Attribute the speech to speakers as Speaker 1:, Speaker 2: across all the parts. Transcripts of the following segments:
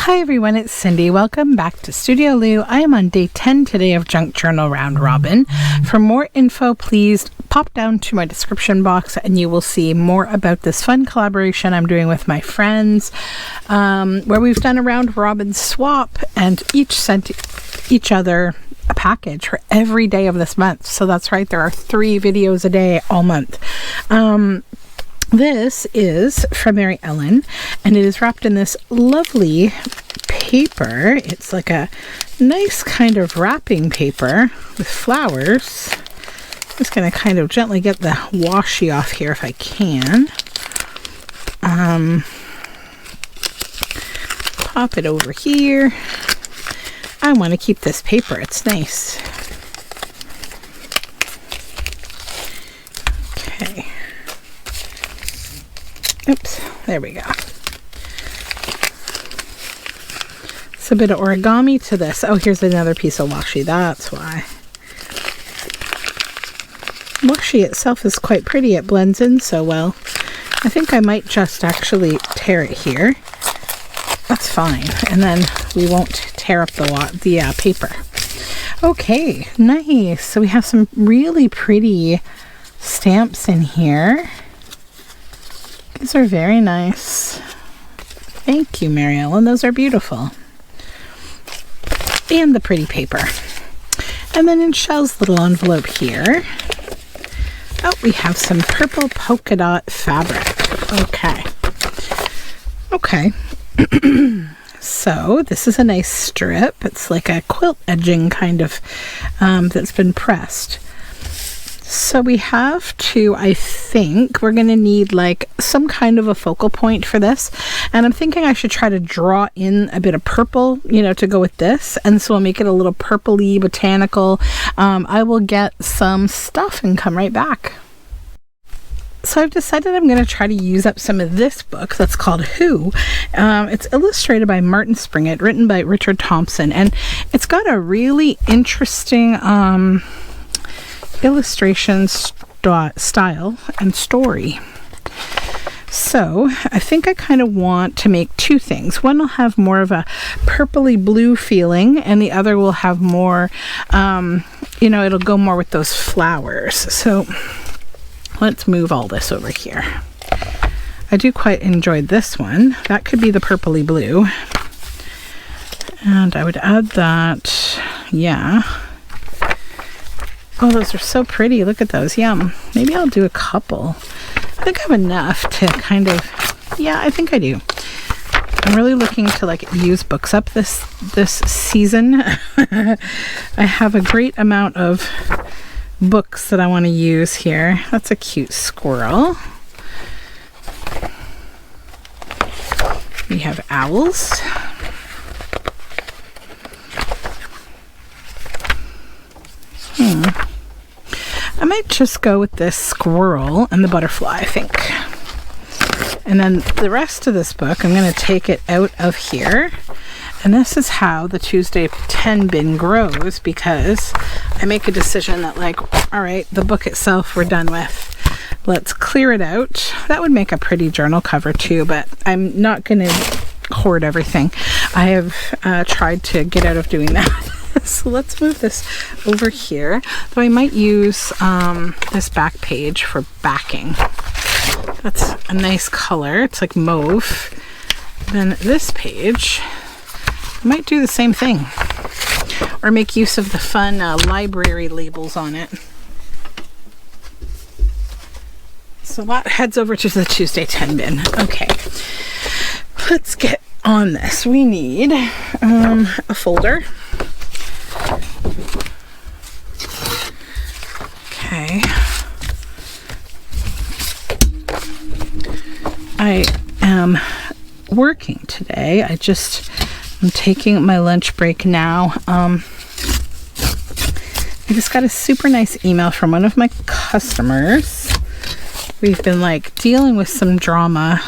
Speaker 1: Hi everyone, it's Cindy. Welcome back to Studioloo. I am on day 10 today of Junk Journal Round Robin. For more info, please pop down to my description box and you will see more about this fun collaboration I'm doing with my friends, where we've done a round robin swap and each sent each other a package for every day of this month. So that's right, there are 3 videos a day all month. This is from Mary Ellen, and it is wrapped in this lovely paper. It's like a nice kind of wrapping paper with flowers. I'm just going to kind of gently get the washi off here if I can. Pop it over here. I want to keep this paper. It's nice. Okay. Oops, there we go. It's a bit of origami to this. Oh, here's another piece of washi, that's why. Washi itself is quite pretty, it blends in so well. I think I might just actually tear it here. That's fine, and then we won't tear up the paper. Okay, nice. So we have some really pretty stamps in here. These are very nice. Thank you, Mary Ellen. Those are beautiful. And the pretty paper. And then in Shell's little envelope here, oh, we have some purple polka dot fabric. Okay. Okay. So this is a nice strip. It's like a quilt edging kind of that's been pressed. So we have to, I think, we're going to need like some kind of a focal point for this. And I'm thinking I should try to draw in a bit of purple, you know, to go with this. And so we'll make it a little purpley, botanical. I will get some stuff and come right back. So I've decided I'm going to try to use up some of this book that's called Who. It's illustrated by Martin Springett, written by Richard Thompson. And it's got a really interesting illustration style and story. So I think I kind of want to make 2 things. One will have more of a purpley blue feeling, and the other will have more, you know, it'll go more with those flowers. So let's move all this over here. I do quite enjoy this one. That could be the purpley blue. And I would add that, yeah. Oh, those are so pretty. Look at those. Yum. Maybe I'll do a couple. I think I have enough to kind of, yeah, I think I do. I'm really looking to like use books up this season. I have a great amount of books that I want to use here. That's a cute squirrel. We have owls. I might just go with this squirrel and the butterfly, I think. And then the rest of this book, I'm going to take it out of here. And this is how the Tuesday 10 bin grows, because I make a decision that like, all right, the book itself we're done with. Let's clear it out. That would make a pretty journal cover too, but I'm not going to hoard everything. I have tried to get out of doing that. So let's move this over here, though I might use this back page for backing. That's a nice color. It's like mauve. Then this page, I might do the same thing, or make use of the fun library labels on it. So that heads over to the Tuesday 10 bin. Okay, let's get on this. We need a folder. Okay. I am working today. I'm taking my lunch break now. I just got a super nice email from one of my customers. We've been like dealing with some drama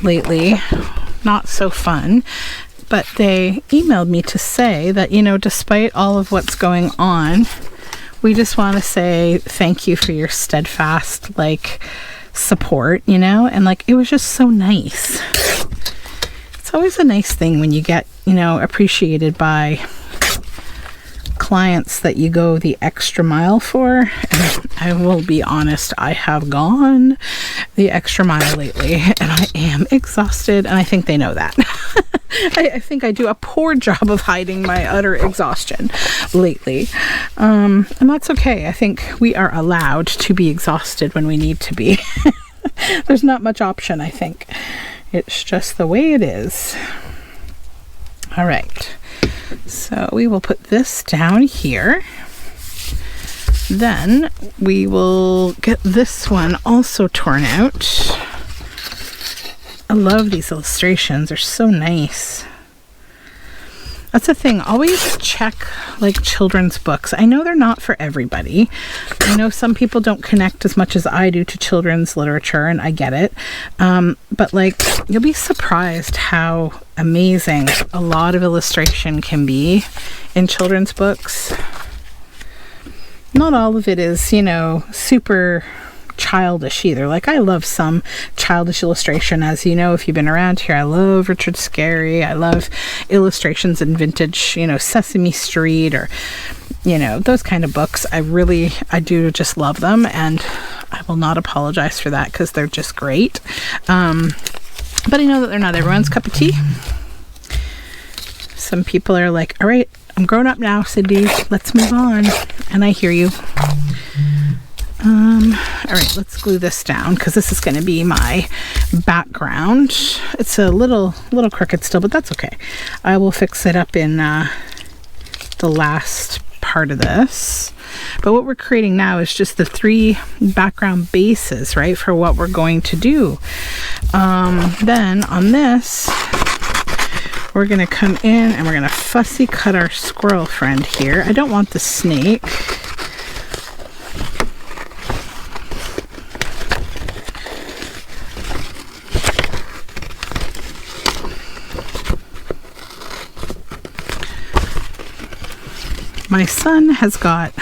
Speaker 1: lately. Not so fun. But they emailed me to say that, you know, despite all of what's going on, we just want to say thank you for your steadfast, like, support, you know? And, like, it was just so nice. It's always a nice thing when you get, you know, appreciated by clients that you go the extra mile for. And I will be honest, I have gone the extra mile lately and I am exhausted, and I think they know that. I think I do a poor job of hiding my utter exhaustion lately. And that's okay. I think we are allowed to be exhausted when we need to be. There's not much option, I think. It's just the way it is. All right. So we will put this down here. Then we will get this one also torn out. I love these illustrations. They're so nice. That's the thing. Always check like children's books. I know they're not for everybody. I know some people don't connect as much as I do to children's literature, and I get it. But like, you'll be surprised how amazing a lot of illustration can be in children's books. Not all of it is, you know, super childish either. Like, I love some childish illustration, as you know if you've been around here. I love Richard Scarry. I love illustrations in vintage, you know, Sesame Street, or, you know, those kind of books. I do just love them, and I will not apologize for that because they're just great. But I know that they're not everyone's cup of tea. Some people are like, all right, I'm grown up now, Cindy, let's move on. And I hear you. All right, let's glue this down because this is going to be my background. It's a little crooked still, but that's okay. I will fix it up in the last part of this. But what we're creating now is just the 3 background bases, right, for what we're going to do. Then on this, we're going to come in and we're going to fussy cut our squirrel friend here. I don't want the snake. My son has got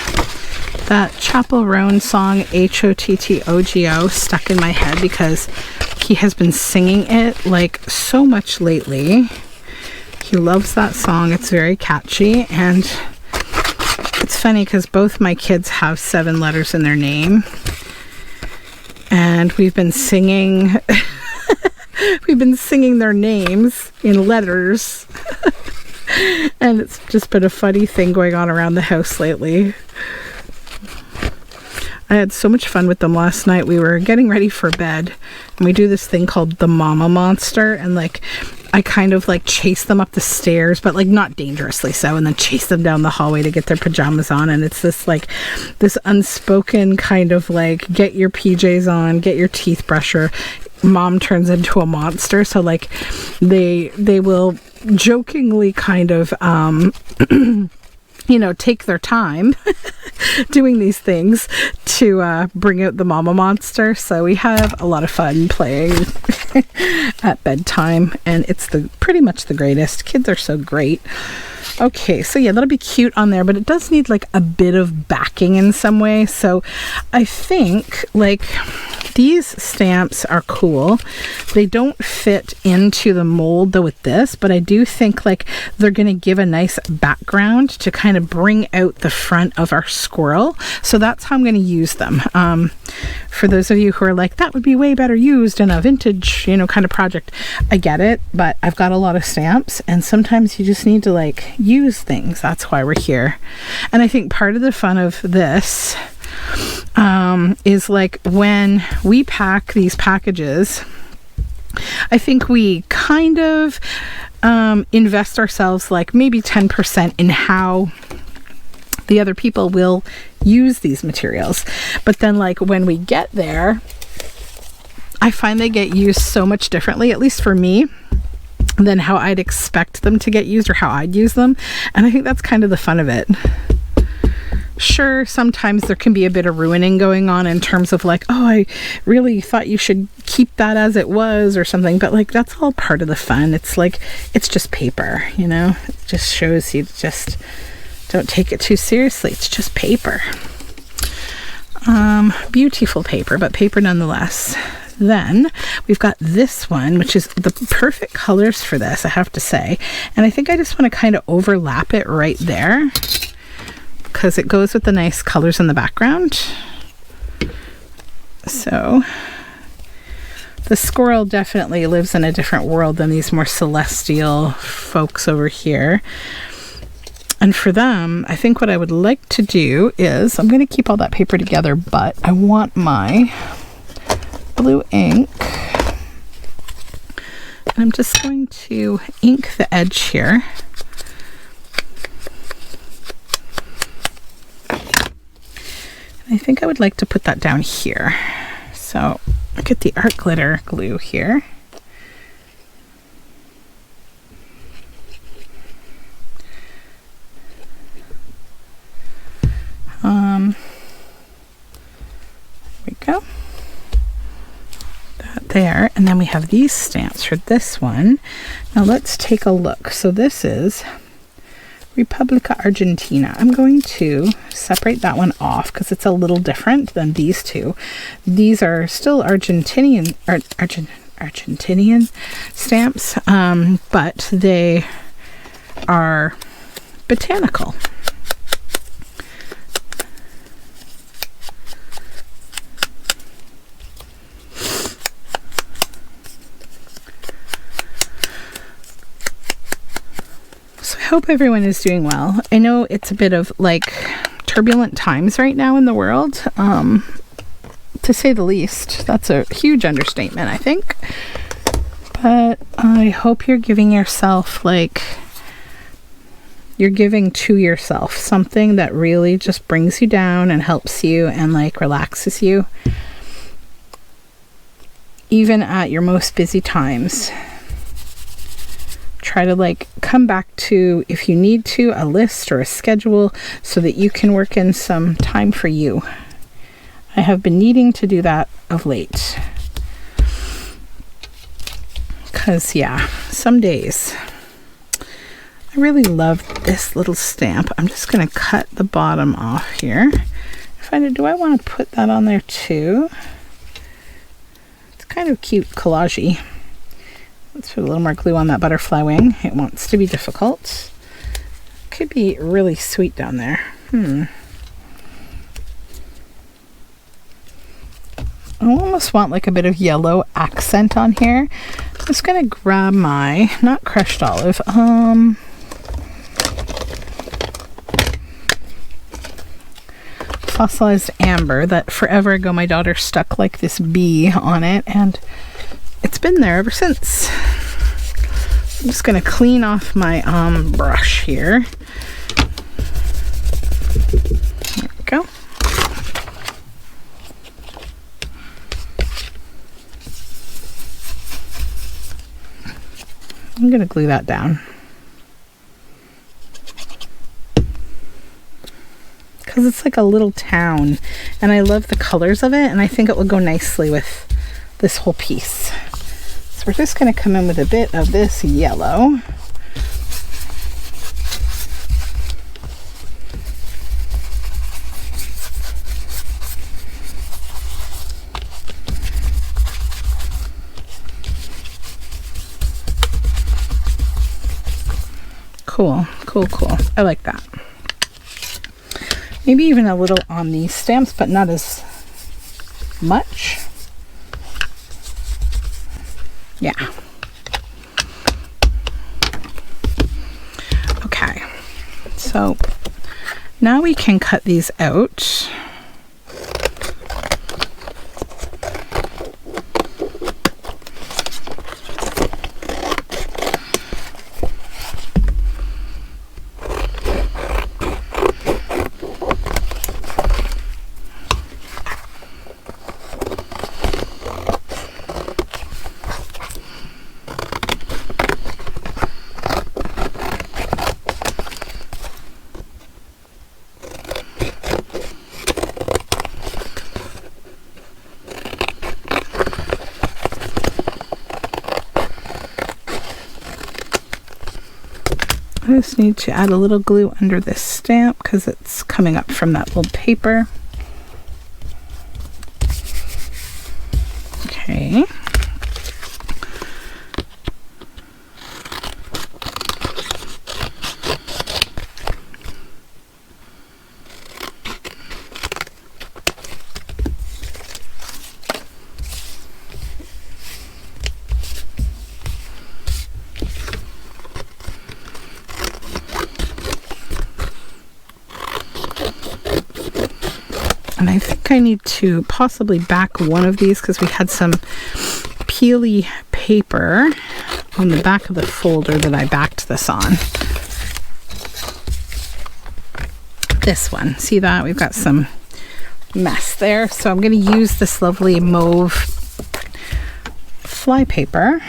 Speaker 1: that Chappell Roan song, H-O-T-T-O-G-O, stuck in my head because he has been singing it like so much lately. He loves that song. It's very catchy, and it's funny because both my kids have 7 letters in their name, and we've been singing their names in letters. And it's just been a funny thing going on around the house lately. I had so much fun with them last night. We were getting ready for bed, and we do this thing called the mama monster, and like I kind of like chase them up the stairs, but like not dangerously so, and then chase them down the hallway to get their pajamas on. And it's this like this unspoken kind of like, get your PJs on, get your teeth brusher. Mom turns into a monster. So like they will jokingly kind of you know, take their time doing these things to bring out the mama monster. So we have a lot of fun playing at bedtime, and it's pretty much the greatest. Kids are so great. Okay, so yeah, that'll be cute on there, but it does need like a bit of backing in some way. So I think like these stamps are cool. They don't fit into the mold though with this, but I do think like they're going to give a nice background to kind of bring out the front of our squirrel. So that's how I'm going to use them. For those of you who are like, that would be way better used in a vintage, you know, kind of project. I get it, but I've got a lot of stamps, and sometimes you just need to like use things. That's why we're here. And I think part of the fun of this is like when we pack these packages, I think we kind of invest ourselves like maybe 10% in how the other people will use these materials. But then like when we get there, I find they get used so much differently, at least for me, than how I'd expect them to get used or how I'd use them. And I think that's kind of the fun of it. Sure, sometimes there can be a bit of ruining going on in terms of like, oh, I really thought you should keep that as it was or something, but like that's all part of the fun. It's like, it's just paper, you know? It just shows you just don't take it too seriously. It's just paper. Beautiful paper, but paper nonetheless. Then we've got this one, which is the perfect colors for this, I have to say. And I think I just want to kind of overlap it right there because it goes with the nice colors in the background. So the squirrel definitely lives in a different world than these more celestial folks over here. And for them, I think what I would like to do is, I'm going to keep all that paper together, but I want my blue ink. And I'm just going to ink the edge here. And I think I would like to put that down here. So I'll get the art glitter glue here. There we go. That there. And then we have these stamps for this one. Now let's take a look. So this is Repubblica Argentina. I'm going to separate that one off because it's a little different than these two. These are still Argentinian stamps, but they are botanical. I hope everyone is doing well. I know it's a bit of like turbulent times right now in the world, to say the least. That's a huge understatement, I think. But I hope you're giving yourself, like, you're giving to yourself something that really just brings you down and helps you and like relaxes you, even at your most busy times. Try to like come back to, if you need to, a list or a schedule so that you can work in some time for you. I have been needing to do that of late. Because yeah, some days. I really love this little stamp. I'm just going to cut the bottom off here. Do I want to put that on there too? It's kind of cute collage-y. Let's put a little more glue on that butterfly wing. It wants to be difficult. Could be really sweet down there. I almost want like a bit of yellow accent on here. I'm just going to grab my, not crushed olive, fossilized amber that forever ago my daughter stuck like this bee on it, and it's been there ever since. I'm just going to clean off my brush here. There we go. I'm going to glue that down. Because it's like a little town, and I love the colors of it, and I think it will go nicely with this whole piece. So we're just going to come in with a bit of this yellow. Cool, cool, cool. I like that. Maybe even a little on these stamps, but not as much. Yeah. Okay. So now we can cut these out. I just need to add a little glue under this stamp because it's coming up from that little paper. Okay, Okay. And I think I need to possibly back one of these because we had some peely paper on the back of the folder that I backed this on. This one. See that? We've got some mess there. So I'm going to use this lovely mauve fly paper.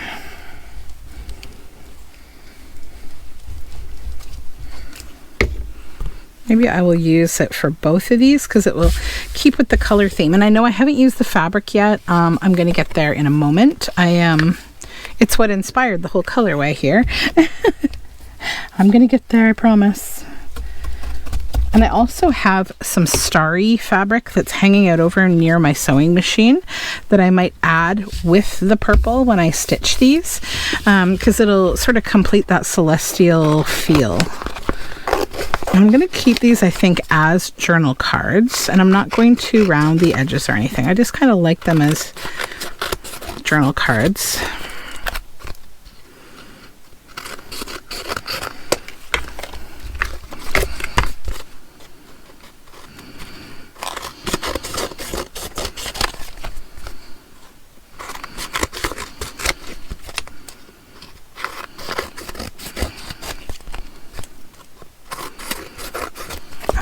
Speaker 1: Maybe I will use it for both of these because it will keep with the color theme. And I know I haven't used the fabric yet. I'm going to get there in a moment. It's what inspired the whole colorway here. I'm going to get there, I promise. And I also have some starry fabric that's hanging out over near my sewing machine that I might add with the purple when I stitch these, because it'll sort of complete that celestial feel. I'm going to keep these, I think, as journal cards, and I'm not going to round the edges or anything. I just kind of like them as journal cards.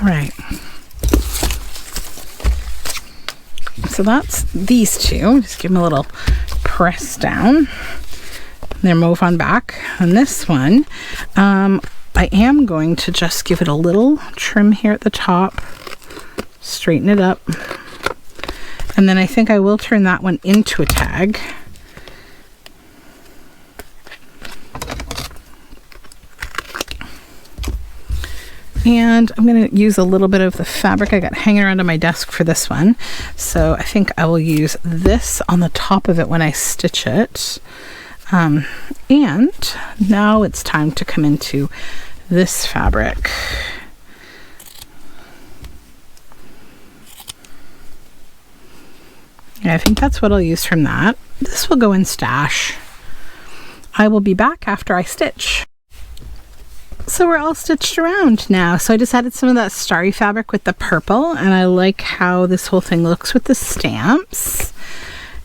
Speaker 1: All right, so that's these two. Just give them a little press down. They're mauve on back. And this one, I am going to just give it a little trim here at the top, straighten it up, and then I think I will turn that one into a tag. And I'm going to use a little bit of the fabric I got hanging around on my desk for this one. So I think I will use this on the top of it when I stitch it. And now it's time to come into this fabric. Yeah, I think that's what I'll use from that. This will go in stash. I will be back after I stitch. So we're all stitched around now. So I just added some of that starry fabric with the purple, and I like how this whole thing looks with the stamps.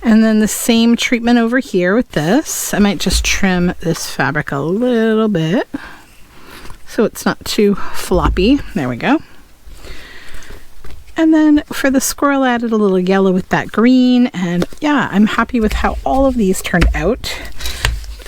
Speaker 1: And then the same treatment over here with this. I might just trim this fabric a little bit so it's not too floppy. There we go. And then for the squirrel, I added a little yellow with that green, and yeah, I'm happy with how all of these turned out.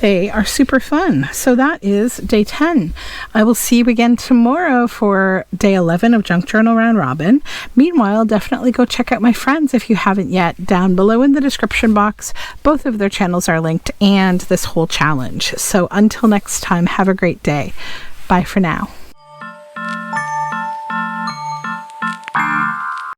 Speaker 1: They are super fun. So that is day 10. I will see you again tomorrow for day 11 of Junk Journal Round Robin. Meanwhile, definitely go check out my friends if you haven't yet. Down below in the description box, both of their channels are linked, and this whole challenge. So until next time, have a great day. Bye for now.